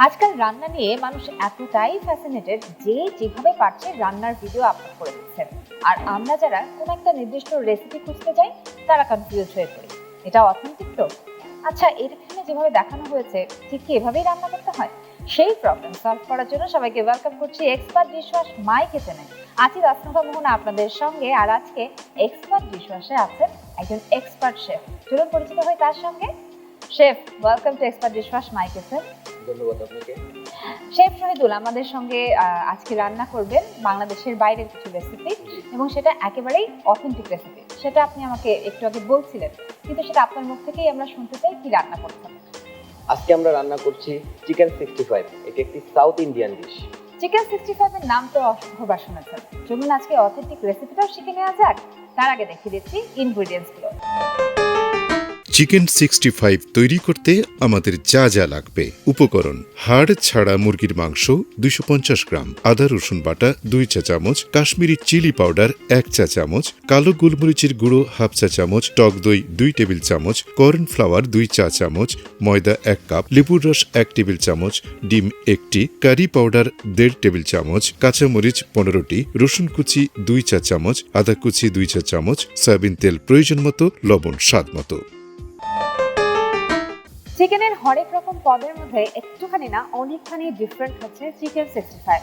আজকাল রান্না নিয়ে মানুষ এতটাই ফ্যাসিনেটেড যে যেভাবে পারছে রান্নার ভিডিও আপলোড করে দিচ্ছে। আর আমরা যারা কোনো একটা নির্দিষ্ট রেসিপি খুঁজতে যাই তারা কনফিউজ হয়ে পড়ি। এটা অথেন্টিক তো? আচ্ছা, এখানে যেভাবে দেখানো হয়েছে ঠিক কি এভাবেই রান্না করতে হয়? সেই প্রবলেম সলভ করার জন্য সবাইকে ওয়েলকাম করছি এক্সপার্ট ডিশওয়াশ মাই কিচেনে। আছি রাসনাফা মোহনা আপনাদের সঙ্গে। আর আজকে এক্সপার্ট ডিশওয়াশে আছেন একজন এক্সপার্ট শেফ। চলুন পরিচিত হই তার সঙ্গে। Chef, welcome to expert dishwash my kitchen. ধন্যবাদ আপনাকে। শেফ শহীদুল আমাদের সঙ্গে আজকে রান্না করবেন বাংলাদেশের বাইরের কিছু রেসিপি, এবং সেটা একেবারেই অথেন্টিক রেসিপি। সেটা আপনি আমাকে একটু আগে বলছিলেন, কিন্তু সেটা আপনার মুখ থেকেই আমরা শুনতে চাই কি রান্না করছেন। আজকে আমরা রান্না করছি চিকেন 65। এটি একটি সাউথ ইন্ডিয়ান ডিশ। চিকেন 65 এর নাম তো অসংখ্যবার শুনেছেন। চলুন আজকে অথেন্টিক রেসিপিটাও শিখে নেওয়া যাক। তার আগে দেখিয়ে দিচ্ছি ইনগ্রেডিয়েন্টস গুলো। চিকেন 65 তৈরি করতে আমাদের যা যা লাগবে। উপকরণ: হাড় ছাড়া মুরগির মাংস 250 গ্রাম, আদা রসুন বাটা 2 চা চামচ, কাশ্মীরি চিলি পাউডার 1 চা চামচ, কালো গোলমরিচের গুঁড়ো হাফ চা চামচ, টক দই 2 টেবিল চামচ, কর্নফ্লাওয়ার 2 চা চামচ, ময়দা 1 কাপ, লেবুর রস 1 টেবিল চামচ, ডিম 1টি, কারি পাউডার 1.5 টেবিল চামচ, কাঁচামরিচ 15টি, রসুন কুচি 2 চা চামচ, আদা কুচি 2 চা চামচ, সয়াবিন তেল প্রয়োজন মতো, লবণ স্বাদ মতো। চিকেনের হরেক রকম পদের মধ্যে একটুখানি না অনেকখানি ডিফারেন্ট হচ্ছে চিকেন 65।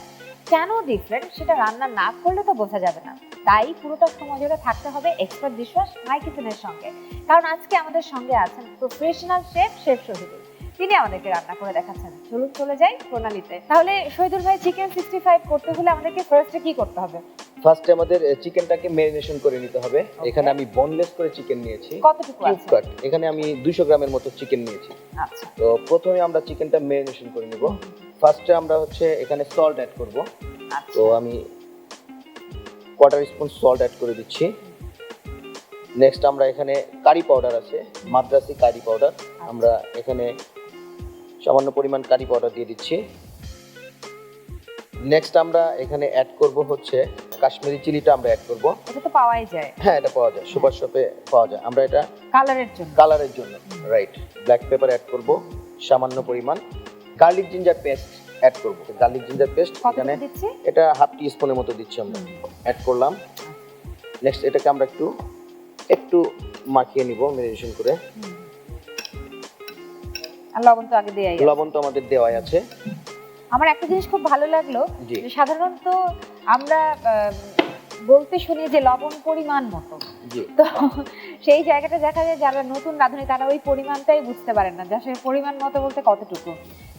কেন ডিফারেন্ট সেটা রান্না না করলে তো বোঝা যাবে না। তাই পুরোটা সময় জুড়ে থাকতে হবে এক্সপার্ট ডিশওয়াশ মাই কিচেনের সঙ্গে। কারণ আজকে আমাদের সঙ্গে আছেন প্রফেশনাল শেফ শহীদুল। তিনি আমাদেরকে রান্না করে দেখাচ্ছেন। চলুন চলে যাই প্রণালীতে। তাহলে শহীদুল ভাই, চিকেন 65 করতে হলে আমাদেরকে ফার্স্টে কি করতে হবে? ফার্স্টে আমাদের চিকেনটাকে ম্যারিনেশন করে নিতে হবে। এখানে আমি বোনলেস করে চিকেন নিয়েছি। কতটুকু কিউব আছে? কাট। এখানে আমি 200 গ্রামের মতো চিকেন নিয়েছি। আচ্ছা, তো প্রথমে আমরা চিকেনটা ম্যারিনেশন করে নিব। ফার্স্টে আমরা এখানে সল্ট অ্যাড করব। আচ্ছা। তো আমি কোয়ার্টার স্পুন সল্ট অ্যাড করে দিচ্ছি। নেক্সট আমরা এখানে কারি পাউডার আছে, মাদ্রাসি কারি পাউডার। আমরা এখানে সামান্য পরিমাণ কারি পাউডার দিয়ে দিচ্ছি। নেক্সট আমরা এখানে অ্যাড করব কাশ্মীরি চিলিটা আমরা অ্যাড করব। এটা তো পাওয়াই যায়। হ্যাঁ, এটা পাওয়া যায়, সুপার শপে পাওয়া যায়। আমরা এটা কালারের জন্য রাইট ব্ল্যাক পেপার অ্যাড করব সামান্য পরিমাণ। গার্লিক জিঞ্জার পেস্ট অ্যাড করব। গার্লিক জিঞ্জার পেস্ট এখানে এটা হাফ টি স্পুনের মতো দিচ্ছি আমরা। অ্যাড করলাম। নেক্সট এটাকে আমরা একটু মাখিয়ে নিব ম্যারিনেশন করে। আর লবণ তো আগে দেয়াই আছে। লবণ তো আমাদের দেওয়াই আছে। আমার একটা জিনিস খুব ভালো লাগলো যে সাধারণত আমরা বলতে শুনি যে লবণ পরিমাণ মতো। তো সেই জায়গাটা দেখা যায় যারা নতুন রাঁধুনি তারা ওই পরিমাণটাই বুঝতে পারেন না, যে আসলে পরিমাণ মতো বলতে কতটুকু।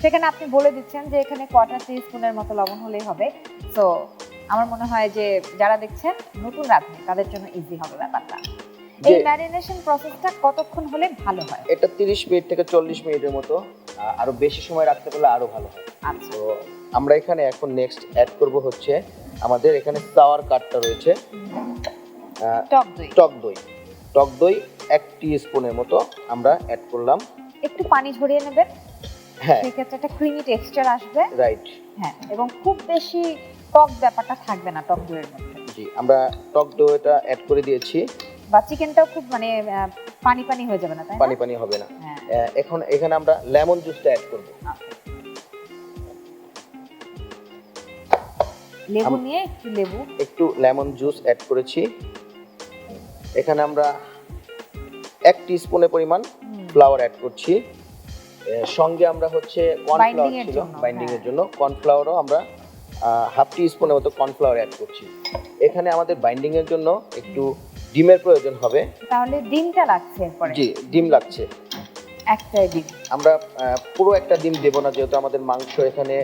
সেখানে আপনি বলে দিচ্ছেন যে এখানে কোয়ার্টার টি স্পুনের মতো লবণ হলেই হবে। তো আমার মনে হয় যে যারা দেখছেন নতুন রাঁধুনি তাদের জন্য ইজি হবে ব্যাপারটা। এই ম্যারিনেশন প্রসেসটা কতক্ষণ হলে ভালো হয়? এটা 30 মিনিট থেকে 40 মিনিটের মতো। আরো বেশি সময় রাখতে পারলে আরো ভালো হয়। আচ্ছা। তো আমরা এখানে এখন নেক্সট অ্যাড করব আমাদের এখানে সাওয়ার কাটটা রয়েছে, টক দই 1 টিস্পুনের মতো আমরা অ্যাড করলাম। একটু পানি ঝরিয়ে নেবেন। হ্যাঁ, সেক্ষেত্রে একটা ক্রিমি টেক্সচার আসবে। রাইট। হ্যাঁ, এবং খুব বেশি টক ব্যাপারটা থাকবে না টক দইয়ের মধ্যে। জি, আমরা টক দইটা অ্যাড করে দিয়েছি। বা চিকেনটাও খুব পানি পানি হয়ে যাবে না, তাই না? পানি হবে না। হ্যাঁ। এখন এখানে আমরা লেমন জুসটা অ্যাড করব। লেবু নিয়ে একটু লেমন জুস অ্যাড করেছি। এখানে আমরা 1 টিস্পুনের পরিমাণ ফ্লাওয়ার অ্যাড করছি। সঙ্গে আমরা কর্নফ্লাওয়ার ছিল বাইন্ডিং এর জন্য, কর্নফ্লাওয়ারও আমরা হাফ টিস্পুনের মতো কর্নফ্লাওয়ার অ্যাড করছি। এখানে আমাদের বাইন্ডিং এর জন্য একটু ডিমের প্রয়োজন হবে। তাহলে ডিমটা লাগছে এরপরে? জি, ডিম লাগছে। একটাই ডিম। আমরা পুরো একটা ডিম দেব না, যেহেতু আমাদের মাংস এখানে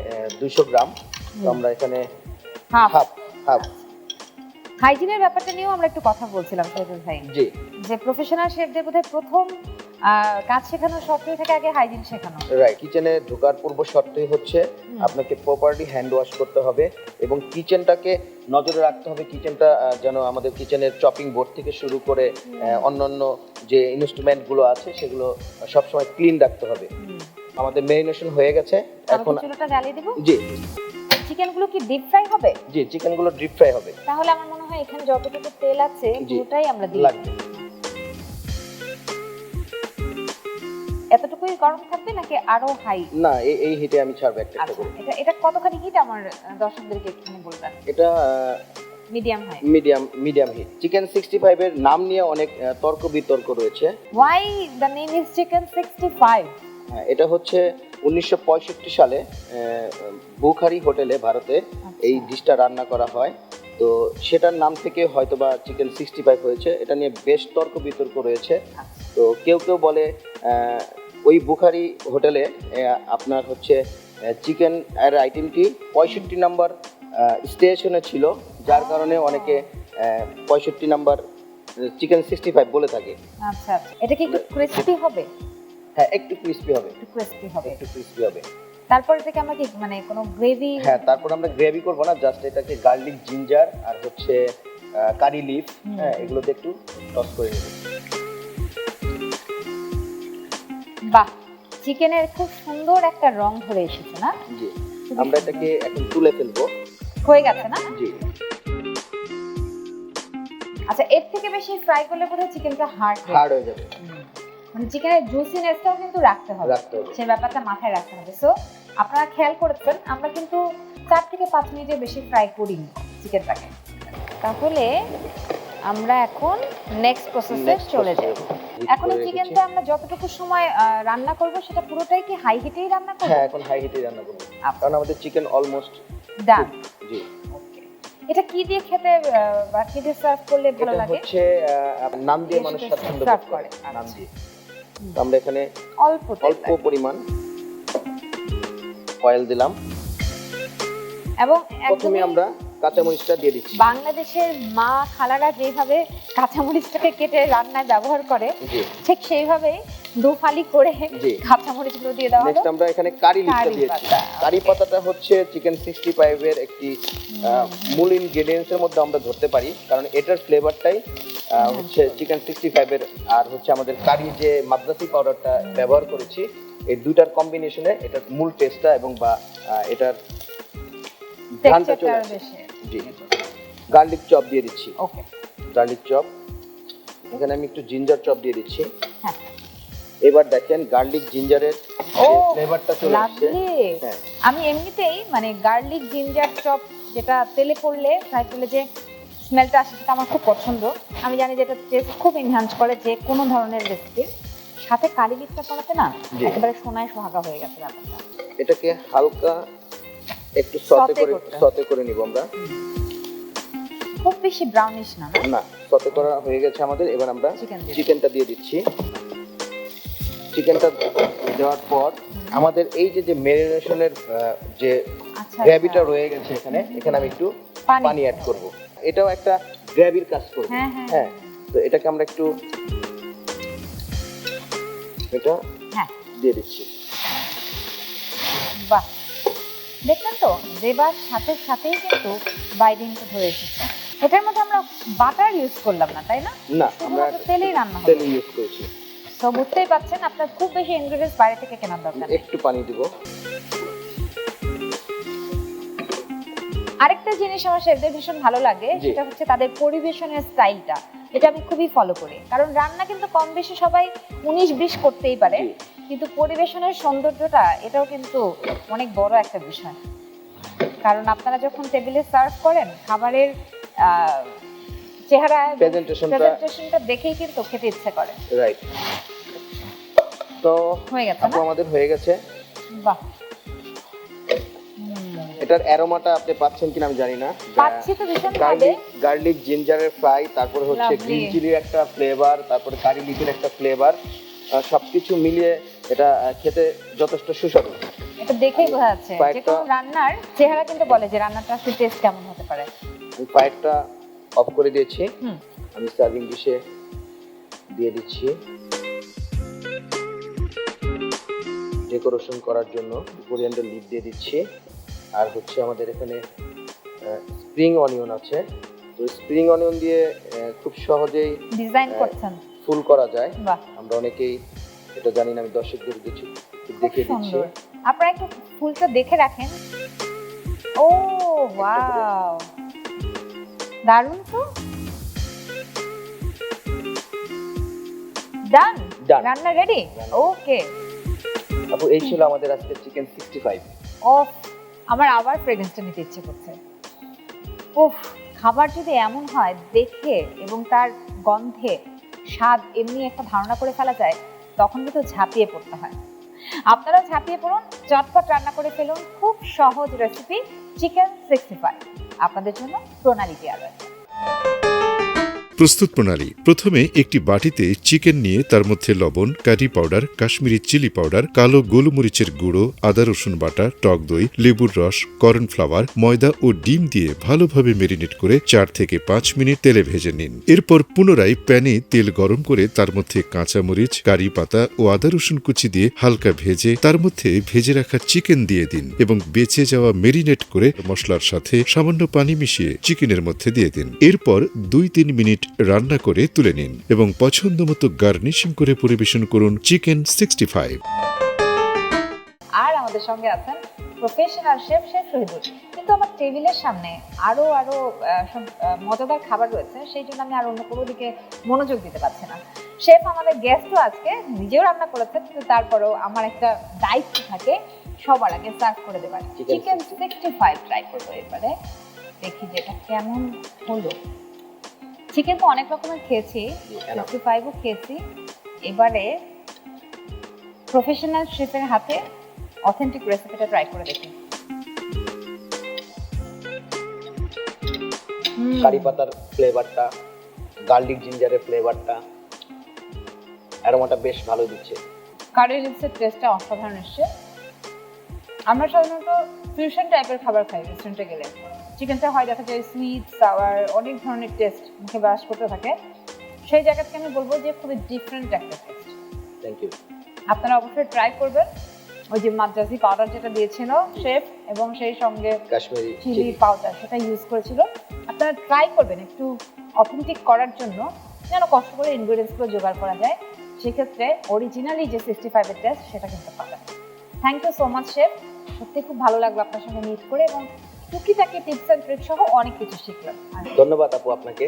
200 গ্রাম। তো আমরা এখানে হাফ। হাইজিনের ব্যাপারটা নিয়েও আমরা একটু কথা বলছিলাম শহীদুল ভাই। জি, যে প্রফেশনাল শেফদের বোধহয় প্রথম কাজ শেখানোর শর্তই থাকে আগে হাইজিন শেখানো। রাইট। কিচেনে ঢোকার পূর্ব শর্তই আপনাকে প্রপারলি হ্যান্ড ওয়াশ করতে হবে এবং কিচেনটাকে নজরে রাখতে হবে। কিচেনটা যেন আমাদের কিচেনের চপিং বোর্ড থেকে শুরু করে অন্যান্য যে ইনস্ট্রুমেন্টগুলো আছে সেগুলো সবসময় ক্লিন রাখতে হবে। আমাদের ম্যারিনেশন হয়ে গেছে। এখন চুলাটা জ্বালিয়ে দেব। জি। চিকেনগুলো কি ডিপ ফ্রাই হবে? জি, চিকেনগুলো ডিপ ফ্রাই হবে। তাহলে আমার মনে হয় এখানে যতটুকু তেল আছে পুরোটাই আমরা দিই। লাগবে। এতটুকুই গরম থাকবে নাকি আরো হাই? না, এই হিটে আমি ছাড়বো একটা একটা আচ্ছা, করে। এটা কতখানি হিট আমার দর্শকদেরকে একটুখানি বলবেন। এটা medium high? Medium heat. Chicken 65 এর নাম নিয়ে অনেক তর্ক বিতর্ক রয়েছে। Why the name is chicken 65? হ্যাঁ, এটা হচ্ছে 1965 সালে বুখারি হোটেলে ভারতে এই ডিশটা রান্না করা হয়। তো সেটার নাম থেকে হয়তোবা চিকেন 65 হয়েছে। এটা নিয়ে বেশ তর্ক বিতর্ক রয়েছে। তো কেউ কেউ বলে ওই বুখারি হোটেলে আপনার হচ্ছে চিকেন এর আইটেমটি 65 নাম্বার স্টেশনে ছিল, যার কারণে অনেকে 65 নাম্বার চিকেন 65 বলে থাকে। আচ্ছা আচ্ছা, এটা কি একটু ক্রিস্পি হবে? হ্যাঁ, একটু ক্রিস্পি হবে। একটু ক্রিস্পি হবে। একটু ক্রিস্পি হবে। তারপর থেকে আমরা কি মানে কোনো গ্রেভি? হ্যাঁ, তারপর আমরা গ্রেভি করব না, জাস্ট এটাকে গার্লিক, জিঞ্জার আর হচ্ছে কারি লিফ, হ্যাঁ, এগুলো দিয়ে একটু টস করে নেব। বাহ, চিকেনের খুব সুন্দর একটা রং ধরে এসেছে না? জি, আমরা এটাকে এখন তুলে ফেলবো। হয়ে গেছে না? জি। আচ্ছা, এর থেকে বেশি ফ্রাই করলে বোধহয় চিকেনটা হার্ড হয়ে যাবে। মানে চিকেনের জুসিনেসটাও কিন্তু রাখতে হবে, সেই ব্যাপারটা মাথায় রাখতে হবে। সো আপনারা খেয়াল করেছেন আমরা কিন্তু 4 থেকে 5 মিনিটের বেশি ফ্রাই করিনি চিকেনটাকে। তাহলে আমরা এখন নেক্সট প্রসেসে চলে যাব। এখন এই চিকেনটা আমরা যতটুকু সময় রান্না করব সেটা পুরোটাই কি হাই হিটেই রান্না করব? হ্যাঁ, এখন হাই হিটেই রান্না করব, কারণ আমাদের চিকেন অলমোস্ট ডান। জি। এটা কি দিয়ে খেতে বা কি দিয়ে সার্ভ করলে ভালো এটা লাগে? হচ্ছে নাম দিয়ে মানুষ স্বাচ্ছন্দ্য বোধ করে, নাম দিয়ে। তো আমরা এখানে অল্প পরিমাণ অয়েল দিলাম এবং প্রথমে আমরা কাঁচামরিচটা দিয়ে দিচ্ছি। বাংলাদেশের মা খালারা যেভাবে কাঁচামরিচটাকে কেটে রান্নায় ব্যবহার করে ঠিক সেইভাবেই দুফালি করে কাঁচামরিচগুলো দিয়ে দেওয়া হলো। নেক্সট আমরা এখানে কারি লিভটা দিয়েছি। কারি পাতাটা হচ্ছে চিকেন 65 এর একটি মূল ইনগ্রেডিয়েন্টস এর মধ্যে আমরা ধরতে পারি, কারণ এটার ফ্লেভারটাই হচ্ছে চিকেন 65 এর আর হচ্ছে আমাদের কারি যে মাদ্রাসি পাউডারটা ব্যবহার করেছি, এই দুইটার কম্বিনেশনে এটার মূল টেস্টটা এবং বা এটার ঘ্রাণটা চলে আসে। জি, গার্লিক চপ দিয়ে দিচ্ছি। ওকে, গার্লিক চপ। এখানে আমি একটু জিঞ্জার চপ দিয়ে দিচ্ছি। হ্যাঁ, এবার দেখেন গার্লিক জিঞ্জারের ফ্লেভারটা চলে আসছে। হ্যাঁ, আমি এমনিতেই মানে গার্লিক জিঞ্জার চপ যেটা তেলে পড়লে ফ্রাই করলে যে স্মেলটা আসে সেটা আমার খুব পছন্দ। আমি জানি যে এটা টেস্ট খুব এনহ্যান্স করে যে কোনো ধরনের রেসিপির সাথে কারি লিভটা পড়াতে না একেবারে সোনায় সোহাগা হয়ে গেছে ব্যাপারটা। এটাকে হালকা একটু সতে করে নিব আমরা, খুব বেশি ব্রাউনিশ না। না, সতে করা হয়ে গেছে আমাদের। এবার আমরা চিকেনটা দিয়ে দিচ্ছি। চিকেনটা দেওয়ার পর আমাদের এই যে ম্যারিনেশনের যে গ্রেভিটা রয়ে গেছে এখানে আমি একটু পানি অ্যাড করব। এটাও একটা গ্রেভির কাজ করবে। হ্যাঁ, তো এটাকে আমরা একটু এটা দিয়ে দিচ্ছি। বাহ, দেখলেন তো দেবার সাথে সাথেই কিন্তু বাইডিংটা ধরে এসেছে। এটার মধ্যে আমরা বাটার ইউজ করলাম না, তাই না? না, আমরা তেলেই রান্না হবে। তেল ইউজ করেছি। তো বুঝতেই পাচ্ছেন আপনার খুব বেশি ইনগ্রেডিয়েন্টস বাইরে থেকে কেনার দরকার নেই। একটু পানি দিব। আরেকটা জিনিস আমার শেফদের ভীষণ ভালো লাগে, সেটা হচ্ছে তাদের পরিবেশনের স্টাইলটা। এটা আমি খুবই ফলো করি, কারণ রান্না কিন্তু কম বেশি সবাই 19-20 করতেই পারে, কিন্তু পরিবেশনের সৌন্দর্যটা এটাও কিন্তু অনেক বড় একটা বিষয়। কারণ আপনারা যখন টেবিলে সার্ভ করেন খাবারের চেহারা প্রেজেন্টেশনটা দেখেই কিন্তু খেতে ইচ্ছে করে। রাইট। তো হয়ে গেছে না? আমাদের হয়ে গেছে। বাহ, এটার অ্যারোমাটা আপনি পাচ্ছেন কিনা আমি জানি না। পাচ্ছি তো ভীষণ ভাবে। গার্লিক জিঞ্জারের ফ্রাই, তারপরে হচ্ছে গ্রিন চিলির একটা ফ্লেভার, তারপরে কারি লিফের একটা ফ্লেভার, সবকিছু মিলিয়ে এটা খেতে যথেষ্ট সুস্বাদু। এটা দেখেই বোঝা যাচ্ছে যে কোন রান্নার চেহারা কিন্তু বলে যে রান্নাটা আসলে টেস্ট কেমন হতে পারে। আমি ফায়ারটা অফ করে দিয়েছি। আমি সার্ভিং ডিশে দিয়ে দিচ্ছি। ডেকোরেশন করার জন্য কোরিয়ান্ডার লিভ দিয়ে দিচ্ছি। আর হচ্ছে আমাদের এখানে স্প্রিং অনিয়ন আছে, তো স্প্রিং অনিয়ন দিয়ে খুব সহজেই ডিজাইন করছেন, ফুল করা যায়। আমরা অনেকেই এটা জানি না, আমি দর্শকদের দেখিয়ে দিচ্ছি। আপনারা একটু ফুলটা দেখে রাখেন। ও ওয়াও, দারুণ তো। ডান, রান্না রেডি। ওকে, আপু এই ছিল আমাদের আজকে চিকেন 65। ওফ, আমার আবার ফ্রেগ্রেন্সটা নিতে ইচ্ছে করছে। উফ, খাবার যদি এমন হয় দেখে এবং তার গন্ধে স্বাদ এমনি একটা ধারণা করে ফেলা যায়, তখন কিন্তু ঝাঁপিয়ে পড়তে হয়। আপনারা ঝাঁপিয়ে পড়ুন, চটপট রান্না করে ফেলুন খুব সহজ রেসিপি চিকেন 65। আপনাদের জন্য প্রণালীটি আলাদা। প্রস্তুত প্রণালী: প্রথমে একটি বাটিতে চিকেন নিয়ে তার মধ্যে লবণ, curry powder, Kashmiri chilli powder, কালো গোলমরিচের গুঁড়ো, আদা রসুন বাটা, টক দই, লেবুর রস, কর্নফ্লাওয়ার, ময়দা ও ডিম দিয়ে ভালোভাবে মেরিনেট করে 4 থেকে 5 মিনিট তেলে ভেজে নিন। এরপর পুনরায় প্যানে তেল গরম করে তার মধ্যে কাঁচামরিচ, কারি পাতা ও আদা রসুন কুচি দিয়ে হালকা ভেজে তার মধ্যে ভেজে রাখা চিকেন দিয়ে দিন এবং বেঁচে যাওয়া মেরিনেট করে মশলার সাথে সামান্য পানি মিশিয়ে চিকেনের মধ্যে দিয়ে দিন। এরপর 2-3 মিনিট রান্না করে তুলে নিন এবং পছন্দ মতো গার্নিশিং করে পরিবেশন করুন চিকেন 65। আর আমাদের সঙ্গে আছেন প্রফেশনাল শেফ শহীদুল। কিন্তু আমার টেবিলের সামনে আরো মজাদার খাবার রয়েছে, সেই জন্য আমি আর অন্য কোনো দিকে মনোযোগ দিতে পারছি না। শেফ আমাদের গেস্টও আজকে নিজেও রান্না করেছেন, কিন্তু তারপরেও আমার একটা দায়িত্ব থাকে সবার আগে সার্ভ করে দেবার। চিকেন 65 ট্রাই করবো এবারে, দেখি যেটা কেমন হলো। চিকেন তো অনেক রকমের খেয়েছি, 65ও খেয়েছি, এবারে প্রফেশনাল শেফের হাতে অথেন্টিক রেসিপিটা ট্রাই করে দেখি। কারি পাতার ফ্লেভারটা, গার্লিক জিঞ্জারের ফ্লেভারটা, অ্যারোমাটা বেশ ভালো দিচ্ছে। কারি লিভসের টেস্টটা অসাধারণ এসছে। আমরা সাধারণত ফিউশন টাইপের খাবার খাই রেস্টুরেন্টে গেলে, চিকেনটা হয় দেখা যায় সুইট, সাওয়ার, অনেক ধরনের টেস্ট মুখে বাস করতে থাকে। সেই জায়গা থেকে আমি বলবো যে খুবই ডিফারেন্ট একটা টেস্ট। Thank you. আপনারা অবশ্যই ট্রাই করবেন। ওই যে মাদ্রাজি পাউডার যেটা দিয়েছিল শেফ, এবং সেই সঙ্গে কাশ্মীরি চিলি পাউডার সেটা ইউজ করেছিল। আপনারা ট্রাই করবেন একটু অথেন্টিক করার জন্য, যেন কষ্ট করে ইনগ্রেডিয়েন্টসগুলো জোগাড় করা যায়। সেক্ষেত্রে অরিজিনালি যে 65-এর টেস্ট সেটা কিন্তু পাবেন। Thank you so much chef, সত্যি খুব ভালো লাগলো আপনার সঙ্গে মিট করে, এবং টুকিটাকি টিপস অ্যান্ড ট্রিক্স সহ অনেক কিছু শিখলাম। ধন্যবাদ আপু আপনাকে,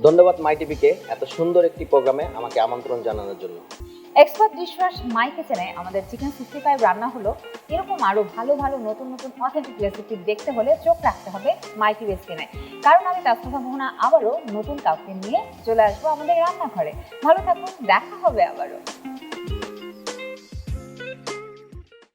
ধন্যবাদ মাই টিভিকে এত সুন্দর একটি প্রোগ্রামে আমাকে আমন্ত্রণ জানানোর জন্য। এক্সপার্ট ডিশওয়াশ মাই কিচেনে আমাদের চিকেন 65 রান্না হলো। এরকম আরো ভালো ভালো নতুন নতুন অথেন্টিক রেসিপি দেখতে হলে চোখ রাখতে হবে মাই টিভি স্ক্রিনে, কারণ আমি তাসনিফা মোহনা আবারও নতুন কাউকে নিয়ে চলে আসবো আমাদের রান্নাঘরে। ভালো থাকুন, দেখা হবে আবারও।